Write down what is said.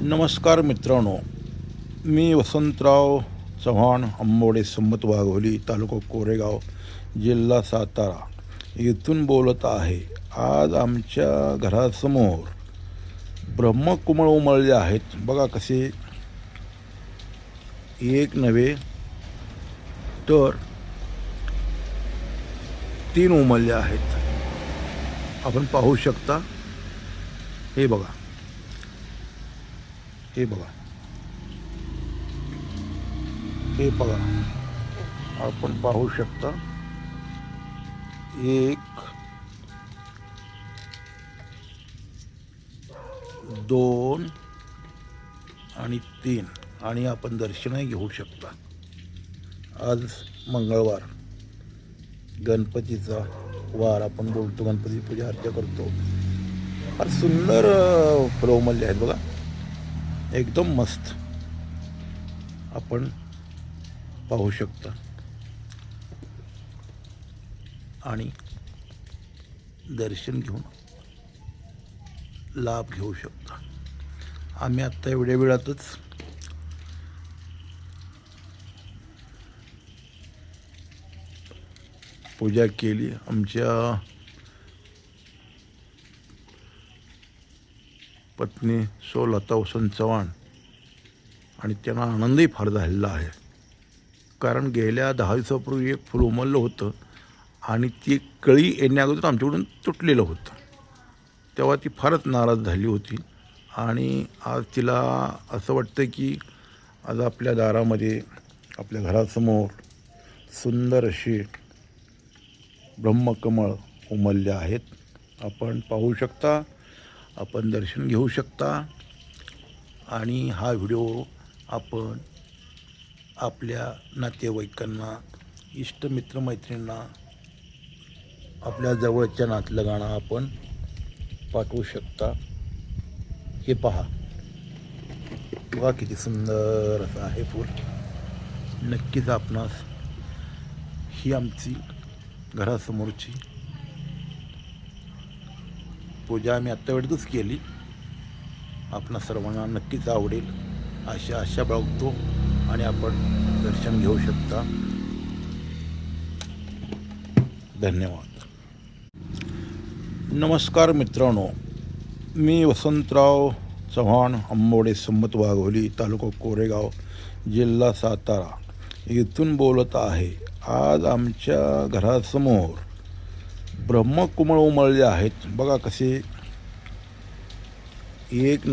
नमस्कार मित्रांनो, मी वसंतराव चव्हाण, आंबोडे, सम्मत वाघोली, तालुका कोरेगाव, जिल्हा सातारा येथून बोलत आहे. आज आमच्या घरासमोर ब्रह्मकुमळ उमळले आहेत. बघा कसे, एक नव्हे तर 3 उमलले आहेत. आपण पाहू शकता. हे बघा, हे बघा, हे बघा, आपण पाहू शकता. 1 2 आणि 3 आणि आपण दर्शनही घेऊ शकता. आज मंगळवार, गणपतीचा वार, आपण बोलतो, गणपती पूजा अर्चा करतो. फार सुंदर फुलं उमलले आहेत बघा, एकदम मस्त. आपण पाहू शकता आणि दर्शन घेऊन लाभ घेऊ शकता. आम्ही आत्ता एवढ्या वेळातच पूजा केली. आमच्या पत्नी सौ लता वसंत चव्हाण, आणि त्यांना आनंदही फार झालेला आहे. कारण गेल्या 10 दिवसापूर्वी एक फुल उमललं होतं आणि ती कळी येण्याअगोदर आमच्याकडून तुटलेलं होतं. तेव्हा ती फारच नाराज झाली होती आणि आज तिला असं वाटतं की आज आपल्या दारामध्ये, आपल्या घरासमोर सुंदर असे ब्रह्मकमळ उमलले आहेत. आपण पाहू शकता, आपण दर्शन घेऊ शकता. आणि हा व्हिडिओ आपण आपल्या नातेवाईकांना, इष्टमित्र मैत्रिणींना, आपल्या जवळच्या नातलगांना आपण पाठवू शकता. हे पहा, बघा किती सुंदर असं आहे फूल. नक्कीच आपणास ही आमची घरासमोरची पूजा आम्ही आत्ता वेळेतच केली. आपणा सर्वांना नक्कीच आवडेल अशी आशा बाळगतो आणि आपण दर्शन घेऊ शकता. धन्यवाद. नमस्कार मित्रांनो, मी वसंतराव चव्हाण, आंबोडे, सम्मत वाघोली, तालुका कोरेगाव, जिल्हा सातारा येथून बोलत आहे. आज आमच्या घरासमोर ब्रह्मकुमळ उमळले आहेत. बघा कसे, एक